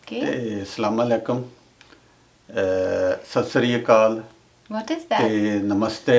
Okay. ਤੇ ਅਸਲਾਮ ਅਲੈਕਮ ਸਤਿ ਸ੍ਰੀ ਅਕਾਲ What is ਤੇ that? ਨਮਸਤੇ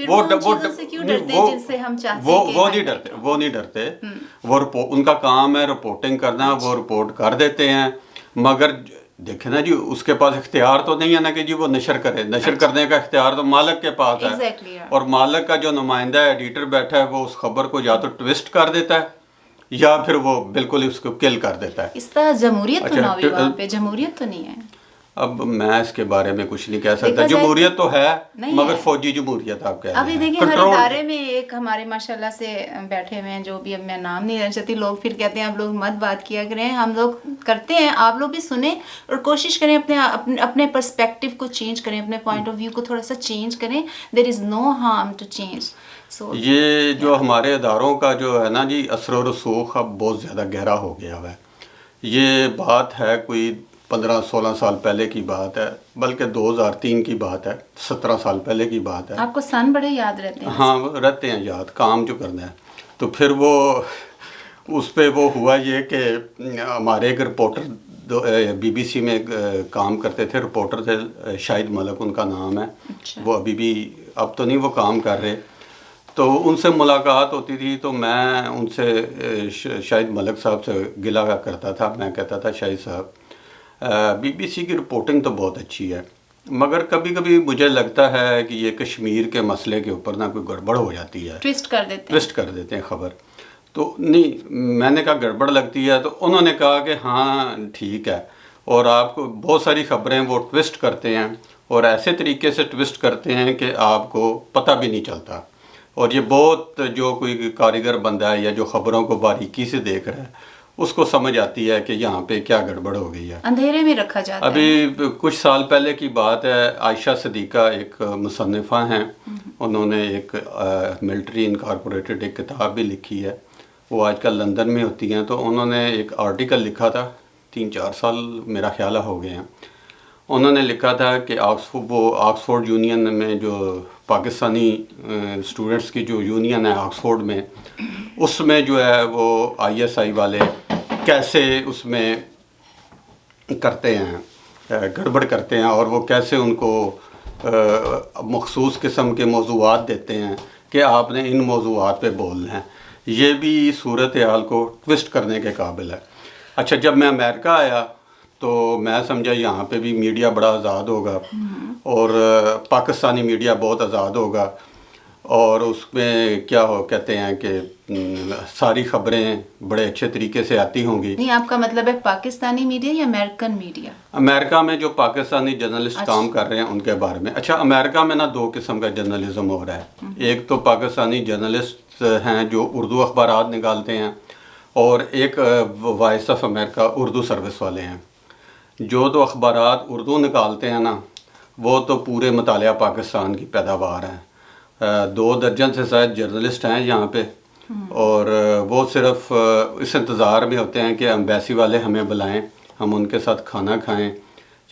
وہ نہیں ڈرتے. ان کا کام ہے رپورٹنگ کرنا, وہ رپورٹ کر دیتے ہیں. مگر دیکھیں نا جی, اس کے پاس اختیار تو نہیں ہے نا کہ جی وہ نشر کرے. نشر کرنے کا اختیار تو مالک کے پاس ہے, اور مالک کا جو نمائندہ ہے, ایڈیٹر بیٹھا ہے, وہ اس خبر کو یا تو ٹویسٹ کر دیتا ہے یا پھر وہ بالکل اس کو کل کر دیتا ہے. اس طرح جمہوریت تو نہ ہوئی وہاں پہ, جمہوریت تو نہیں ہے. اب میں اس کے بارے میں کچھ نہیں کہہ سکتا. جمہوریت تو ہے مگر فوجی جمہوریت آپ کہہ رہے ہیں. ابھی دیکھیں ہر ادارے میں ایک ہمارے ماشاءاللہ سے بیٹھے ہوئے ہیں, جو بھی, اب میں نام نہیں لینا چاہتی, لوگ پھر کہتے ہیں آپ لوگ مت بات کیا کریں. ہم لوگ کرتے ہیں, آپ لوگ بھی سنیں اور کوشش کریں اپنے پرسپیکٹیو کو چینج کریں, اپنے پوائنٹ آف ویو کو تھوڑا سا چینج کریں. دیر از نو ہارم ٹو چینج. یہ جو ہمارے اداروں کا جو ہے نا جی اثر و رسوخ اب بہت زیادہ گہرا ہو گیا ہے. یہ بات ہے کوئی 15-16 سال پہلے کی بات ہے, بلکہ 2003 کی بات ہے, 17 سال پہلے کی بات ہے. آپ کو سن بڑے یاد رہتے ہیں؟ ہاں رہتے ہیں یاد, کام جو کرنا ہے. تو پھر وہ اس پہ وہ ہوا یہ کہ ہمارے ایک رپورٹر بی بی سی میں کام کرتے تھے, رپورٹر تھے, شاہد ملک ان کا نام ہے. وہ ابھی بھی, اب تو نہیں وہ کام کر رہے. تو ان سے ملاقات ہوتی تھی تو میں ان سے شاہد ملک صاحب سے گلہ کرتا تھا. میں کہتا تھا شاہد صاحب بی بی سی کی رپورٹنگ تو بہت اچھی ہے, مگر کبھی کبھی مجھے لگتا ہے کہ یہ کشمیر کے مسئلے کے اوپر نہ کوئی گڑبڑ ہو جاتی ہے, ٹویسٹ کر دیتے ہیں خبر. تو نہیں, میں نے کہا گڑبڑ لگتی ہے, تو انہوں نے کہا کہ ہاں ٹھیک ہے, اور آپ کو بہت ساری خبریں وہ ٹویسٹ کرتے ہیں, اور ایسے طریقے سے ٹویسٹ کرتے ہیں کہ آپ کو پتہ بھی نہیں چلتا. اور یہ بہت, جو کوئی کاریگر بندہ ہے یا جو خبروں کو باریکی سے دیکھ رہا ہے, اس کو سمجھ آتی ہے کہ یہاں پہ کیا گڑبڑ ہو گئی ہے, اندھیرے میں رکھا جاتا ہے. ابھی کچھ سال پہلے کی بات ہے, عائشہ صدیقہ ایک مصنفہ ہیں, انہوں نے ایک ملٹری انکارپوریٹڈ ایک کتاب بھی لکھی ہے, وہ آج کل لندن میں ہوتی ہیں. تو انہوں نے ایک آرٹیکل لکھا تھا, 3-4 سال میرا خیال ہو گئے ہیں. انہوں نے لکھا تھا کہ آکسفورڈ یونین میں جو پاکستانی اسٹوڈنٹس کی جو یونین ہے آکسفورڈ میں, اس میں جو ہے وہ ISI والے کیسے اس میں کرتے ہیں, گڑبڑ کرتے ہیں, اور وہ کیسے ان کو مخصوص قسم کے موضوعات دیتے ہیں کہ آپ نے ان موضوعات پہ بولنا ہے. یہ بھی صورتحال کو ٹویسٹ کرنے کے قابل ہے. اچھا, جب میں امریکہ آیا تو میں سمجھا یہاں پہ بھی میڈیا بڑا آزاد ہوگا, اور پاکستانی میڈیا بہت آزاد ہوگا, اور اس میں کیا کہتے ہیں کہ ساری خبریں بڑے اچھے طریقے سے آتی ہوں گی. نہیں, آپ کا مطلب ہے پاکستانی میڈیا یا امریکن میڈیا؟ امریکہ میں جو پاکستانی جرنلسٹ کام کر رہے ہیں ان کے بارے میں. اچھا, امریکہ میں نا 2 قسم کا جرنلزم ہو رہا ہے. ایک تو پاکستانی جرنلسٹ ہیں جو اردو اخبارات نکالتے ہیں, اور ایک Voice of America Urdu service والے ہیں. جو تو اخبارات اردو نکالتے ہیں نا, وہ تو پورے مطالعہ پاکستان کی پیداوار ہیں. 2 درجن سے زائد جرنلسٹ ہیں یہاں پہ, اور وہ صرف اس انتظار میں ہوتے ہیں کہ ایمبیسی والے ہمیں بلائیں, ہم ان کے ساتھ کھانا کھائیں,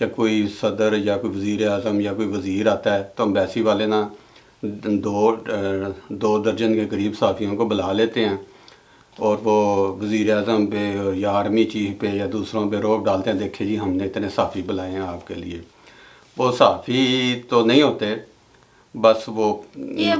یا کوئی صدر یا کوئی وزیر اعظم یا کوئی وزیر آتا ہے تو ایمبیسی والے نا 2 درجن کے قریب صحافیوں کو بلا لیتے ہیں, اور وہ وزیر اعظم پہ یا آرمی چیف پہ یا دوسروں پہ روک ڈالتے ہیں, دیکھیں جی ہم نے اتنے صحافی بلائے ہیں آپ کے لیے. وہ صحافی تو نہیں ہوتے, بس وہ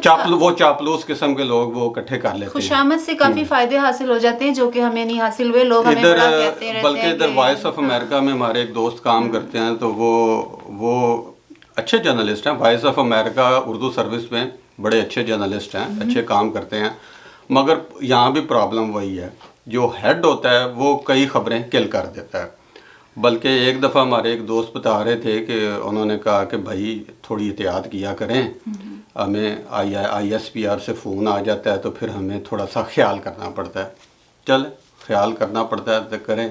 چاپلوس قسم کے لوگ وہ اکٹھے کر لیتے ہیں. خوشامد سے کافی فائدے حاصل ہو جاتے ہیں جو کہ ہمیں نہیں حاصل ہوئے. لوگ ہمیں بڑا کہتے رہتے ہیں, بلکہ ادھر وائس آف امریکہ میں ہمارے ایک دوست کام کرتے ہیں, تو وہ اچھے جرنلسٹ ہیں. Voice of America Urdu service میں بڑے اچھے جرنلسٹ ہیں, اچھے کام کرتے ہیں. مگر یہاں بھی پرابلم وہی ہے, جو ہیڈ ہوتا ہے وہ کئی خبریں کل کر دیتا ہے. بلکہ ایک دفعہ ہمارے ایک دوست بتا رہے تھے کہ انہوں نے کہا کہ بھائی تھوڑی احتیاط کیا کریں, ہمیں ISPR سے فون آ جاتا ہے تو پھر ہمیں تھوڑا سا خیال کرنا پڑتا ہے. چل خیال کرنا پڑتا ہے تو کریں,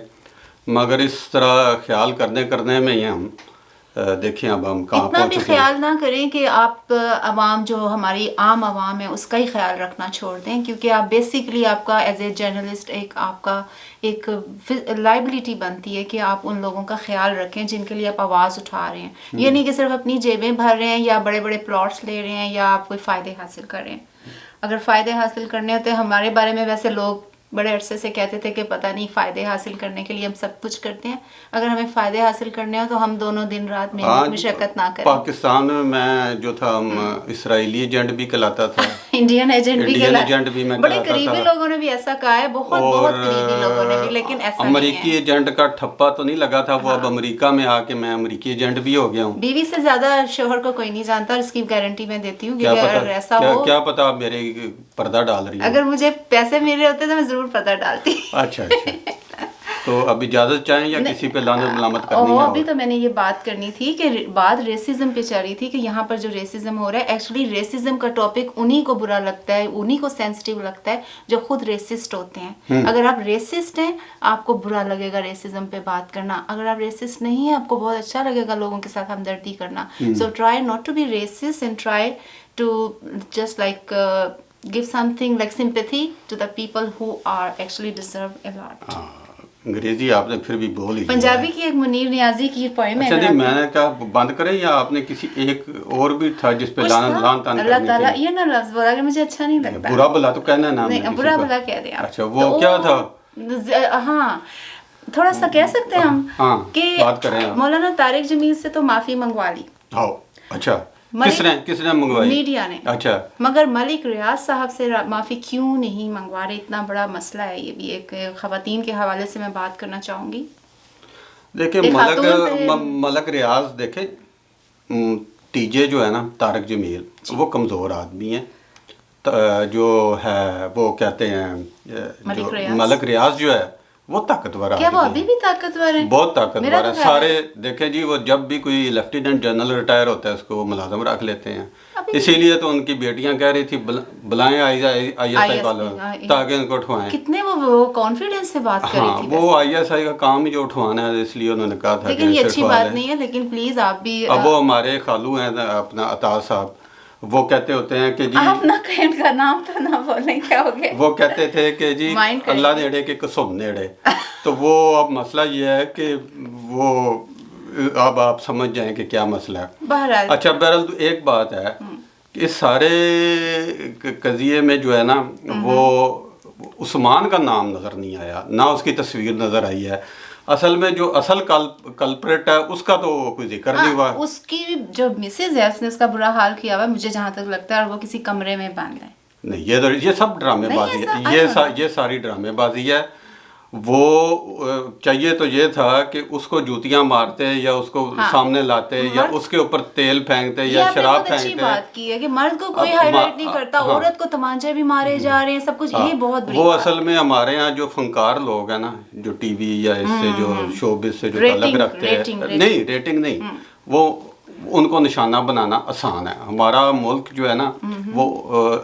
مگر اس طرح خیال کرنے میں ہی ہم دیکھیں اب ہم کہاں اتنا بھی خیال نہ کریں کہ آپ عوام, جو ہماری عام عوام ہے, اس کا ہی خیال رکھنا چھوڑ دیں, کیونکہ آپ بیسیکلی آپ کا ایز اے جرنلسٹ آپ کا ایک لائبلٹی بنتی ہے کہ آپ ان لوگوں کا خیال رکھیں جن کے لیے آپ آواز اٹھا رہے ہیں. یہ نہیں کہ صرف اپنی جیبیں بھر رہے ہیں یا بڑے بڑے پلاٹس لے رہے ہیں یا آپ کوئی فائدے حاصل کر رہے ہیں. اگر فائدے حاصل کرنے ہوتے ہمارے بارے میں ویسے لوگ بڑے عرصے سے کہتے تھے کہ پتہ نہیں فائدے حاصل کرنے کے لیے ہم سب کچھ کرتے ہیں، اگر ہمیں فائدے حاصل کرنے ہو تو ہم دونوں دن رات محنت مشقت نہ کریں. پاکستان میں میں جو تھا اسرائیلی ایجنٹ بھی کہلاتا تھا، انڈین ایجنٹ بھی ایجنٹ بھی میں بڑے کہلاتا قریبی تھا، لوگوں نے بھی ایسا کہا ہے، بہت بہت قریبی لوگوں نے بھی، لیکن ایسا نہیں امریکی ہے. ایجنٹ کا ٹھپا تو نہیں لگا تھا، وہ اب امریکہ میں آ کے میں امریکی ایجنٹ بھی ہو گیا ہوں. بیوی سے زیادہ شوہر کو کوئی نہیں جانتا، اور اس کی گارنٹی میں دیتی ہوں، کیونکہ اگر ایسا ہو، کیا پتا آپ میرے پردہ ڈال رہی ہیں. اگر مجھے پیسے مل رہے ہوتے تو میں ضرور پردہ ڈالتی. اچھا تو اب اجازت چاہیں یا کسی پہ لعنت ملامت کرنی ہے؟ ابھی تو میں نے یہ بات کرنی تھی کہ بات ریسزم پہ چل رہی تھی کہ یہاں پر جو ریسزم ہو رہا ہے، ایکچولی ریسزم کا ٹاپک انہی کو برا لگتا ہے، انہی کو سینسٹیو لگتا ہے جو خود ریسسٹ ہوتے ہیں. اگر آپ ریسسٹ ہیں آپ کو برا لگے گا ریسزم پہ بات کرنا، اگر آپ ریسسٹ نہیں ہیں آپ کو بہت اچھا لگے گا لوگوں کے ساتھ ہمدردی کرنا. So try not to be racist and try to just like give something like sympathy to the people who are actually deserve a lot. انگریزی آپ نے پھر بھی بول ہی. پنجابی کی ایک منیر نیازی کی پوئم ہے. اچھا نہیں، میں نے کہا بند کریں یا آپ نے کسی ایک اور بھی تھا جس پہ لان تان اللہ تعالیٰ یہ نہ لفظ بولا کہ مجھے اچھا نہیں لگتا. برا بلا تو کہنا نا، برا بلا کہہ دیں آپ. اچھا وہ کیا تھا؟ ہاں تھوڑا سا کہہ سکتے ہیں ہم کہ مولانا طارق جمیل سے تو معافی منگوا لی. اچھا کس نے منگوائی؟ میڈیا نے. اچھا مگر ملک ریاض صاحب سے معافی کیوں نہیں منگوا رہے؟ اتنا بڑا مسئلہ ہے یہ بھی. ایک خواتین کے حوالے سے میں بات کرنا چاہوں گی. دیکھیں ملک ریاض، دیکھیں ٹی جے جو ہے نا طارق جمیل، وہ کمزور آدمی ہیں. جو ہے وہ کہتے ہیں ملک ریاض جو ہے وہ طاقتور آدمی. کیا وہ ابھی بھی طاقتور ہیں؟ بہت طاقتور ہے. سارے دیکھیں جی، وہ جب بھی کوئی لیفٹیننٹ جنرل ریٹائر ہوتا ہے اس کو وہ ملازم رکھ لیتے ہیں. اسی لیے تو ان کی بیٹیاں کہہ رہی تھی بلائیں آئی ایس آئی والوں تاکہ ان کو اٹھوائیں. کتنے وہ کانفیڈنس سے بات کر رہی تھی. وہ آئی ایس آئی کا کام ہی جو اٹھوانا ہے، اس لیے انہوں نے کہا تھا. لیکن یہ اچھی بات نہیں ہے، لیکن پلیز آپ بھی. اب وہ ہمارے خالو ہیں اپنا عطا صاحب، وہ کہتے ہوتے ہیں کہ جی آپ نہ کہیں ان کا نام تو نہ بولیں، کیا ہو گیا. وہ کہتے تھے کہ جی اللہ نیڑے کے قسم نیڑے. تو وہ اب مسئلہ یہ ہے کہ وہ اب آپ سمجھ جائیں کہ کیا مسئلہ ہے. بہرحال اچھا بہرحال ایک بات ہے کہ اس سارے قضیے میں جو ہے نا، وہ عثمان کا نام نظر نہیں آیا، نہ اس کی تصویر نظر آئی ہے. اصل میں جو اصل کلپریٹ ہے اس کا تو کوئی ذکر نہیں ہوا. اس کی جو مسز ہے اس نے اس کا برا حال کیا ہوا ہے مجھے جہاں تک لگتا ہے، اور وہ کسی کمرے میں بند ہے. نہیں، یہ سب ڈرامے بازی ہے، یہ ساری ڈرامے بازی ہے. وہ چاہیے تو یہ تھا کہ اس کو جوتیاں مارتے یا اس کو سامنے لاتے یا اس کے اوپر تیل پھینکتے یا شراب پھینکتے. اچھی بات کی ہے کہ مرد کو کوئی ہائی لائٹ نہیں کرتا، عورت کو تمانچے بھی مارے جا رہے ہیں، سب کچھ. یہ بہت بری وہ اصل میں ہمارے ہاں جو فنکار لوگ ہیں نا، جو ٹی وی یا اس سے جو شوبز سے جو تعلق رکھتے ہیں، نہیں ریٹنگ نہیں، وہ ان کو نشانہ بنانا آسان ہے. ہمارا ملک جو ہے نا وہ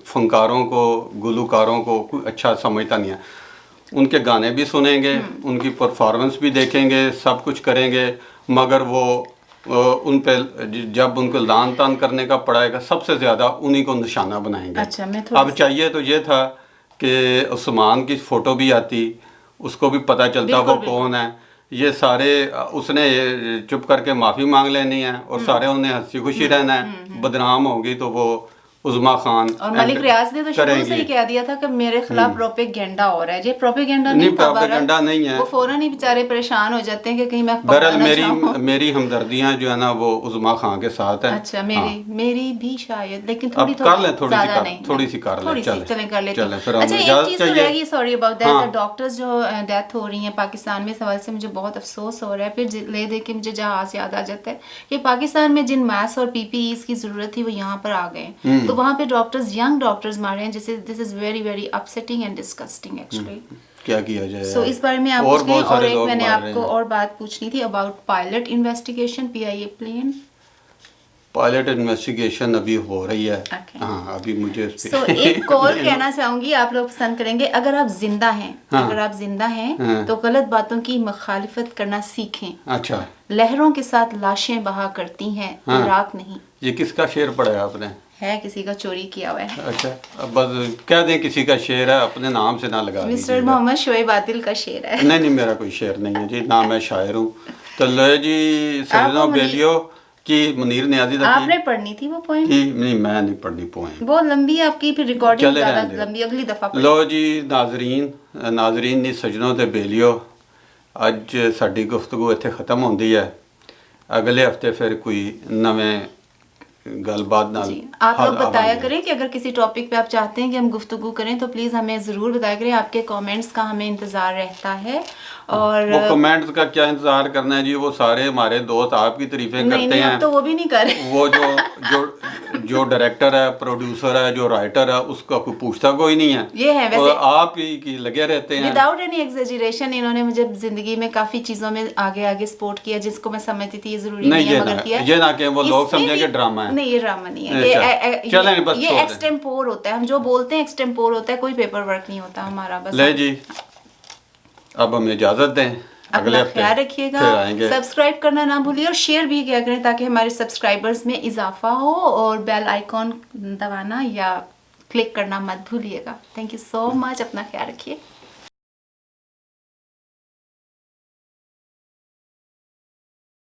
فنکاروں کو، گلوکاروں کو کوئی اچھا سمجھتا نہیں ہے. ان کے گانے بھی سنیں گے، ان کی پرفارمنس بھی دیکھیں گے، سب کچھ کریں گے، مگر وہ ان پہ جب ان کو لان تان کرنے کا پڑے گا سب سے زیادہ انہی کو نشانہ بنائیں گے. اب چاہیے تو یہ تھا کہ عثمان کی فوٹو بھی آتی، اس کو بھی پتہ چلتا وہ کون ہے. یہ سارے اس نے چپ کر کے معافی مانگ لینی ہے اور سارے انہیں ہنسی خوشی رہنا ہے. بدنام ہوگی تو وہ عظما خان. اور ملک ریاض نے تو شروع سے ہی کہہ دیا تھا کہ میرے خلاف پروپیگنڈا ہو رہا ہے. یہ پروپیگنڈا نہیں، پروپیگنڈا نہیں ہے. وہ فوراً ہی بیچارے پریشان ہو جاتے ہیں کہ کہیں میں بہرحال میری ہمدردیاں جو ہے نا وہ عظما خان کے ساتھ ہیں. اچھا میری بھی شاید، لیکن کر لیں تھوڑی سی کر لیں. چلیں کر لیتے ہیں. اچھا ایک چیز تو رہ گئی، سوری اباؤٹ دیٹ، ڈاکٹرز جو ڈیتھ ہو رہی ہیں پاکستان میں، اس حوالے سے مجھے بہت افسوس ہو رہا ہے. پھر لے دے کے مجھے جہاز یاد آ جاتا ہے کہ پاکستان میں جن ماسک اور پی پی ایز کی ضرورت تھی وہ یہاں پر آ گئے، تو وہاں پہ ڈاکٹرز ینگ ڈاکٹرز مارے ہیں، جسے this is very very upsetting and disgusting actually. کیا کیا جائے. سو اس بارے میں آپ پوچھ گئے. اور ایک میں نے آپ کو اور بات پوچھنی تھی about pilot investigation, PIA plane. Pilot investigation ابھی ہو رہی ہے. ہاں ابھی مجھے اس پہ ایک کال کہنا چاہوں گی، آپ لوگ پسند کریں گے. اگر آپ زندہ ہیں تو غلط باتوں کی مخالفت کرنا سیکھیں. اچھا. لہروں کے ساتھ لاشیں بہا کرتی ہیں، عراق نہیں. یہ کس کا شعر پڑھا ہے آپ نے؟ ہے کسی کا چوری کیا ہوا ہے. اچھا بس کہہ دیں کسی کا شعر ہے، اپنے نام سے نہ لگا دیجیے. مسٹر محمد شعیب عادل کا شعر ہے. نہیں میرا کوئی شعر نہیں ہے جی، نہ میں شاعر ہوں. تو لے جی سجنوں بیلیو، کہ منیر نیازی دا آپ نے پڑھنی تھی وہ پوائم؟ نہیں میں نہیں پڑھنی پوائم، بہت لمبی ہے آپ کی، پھر ریکارڈنگ زیادہ لمبی، اگلی دفعہ لو جی ناظرین دی سجنوں تے بیلیو، اج ساڈی گفتگو اتنے ختم ہوندی ہے، اگلے ہفتے پھر کوئی نویں گل بات نال جی آپ لوگ بتایا کریں کہ اگر کسی ٹاپک پہ آپ چاہتے ہیں کہ ہم گفتگو کریں تو پلیز ہمیں ضرور بتایا کریں، آپ کے کامنٹس کا ہمیں انتظار رہتا ہے. اور وہ کمنٹس کا کیا انتظار کرنا ہے جی، وہ سارے ہمارے دوست آپ کی تعریفیں کرتے ہیں، اب تو وہ بھی نہیں کر رہے. وہ جو ڈائریکٹر ہے، پروڈیوسر ہے، جو رائٹر ہے، اس کا کوئی پوچھتا کوئی نہیں ہے، یہ ہے ویسے آپ ہی کی لگے رہتے ہیں وداؤٹ اینی ایگزیجریشن. انہوں نے مجھے زندگی میں کافی چیزوں میں آگے سپورٹ کیا جس کو میں سمجھتی تھی یہ ضروری نہیں ہے مگر کیا. یہ نہ کہ وہ لوگ سمجھیں کہ ڈرامہ ہے، نہیں یہ ڈرامہ نہیں ہے، یہ ایکسٹمپور ہوتا ہے، ہم جو بولتے ہیں ایکسٹمپور ہوتا ہے، کوئی پیپر ورک نہیں ہوتا ہمارا. بس لے جی اب ہمیں اجازت دیں، اپنا خیال رکھیے گا، سبسکرائب کرنا نہ بھولیے اور شیئر بھی کیا کریں تاکہ ہمارے سبسکرائبرز میں اضافہ ہو، اور بیل آئیکن دبانا یا کلک کرنا مت بھولیے گا. تھینک یو سو مچ، اپنا خیال رکھیے.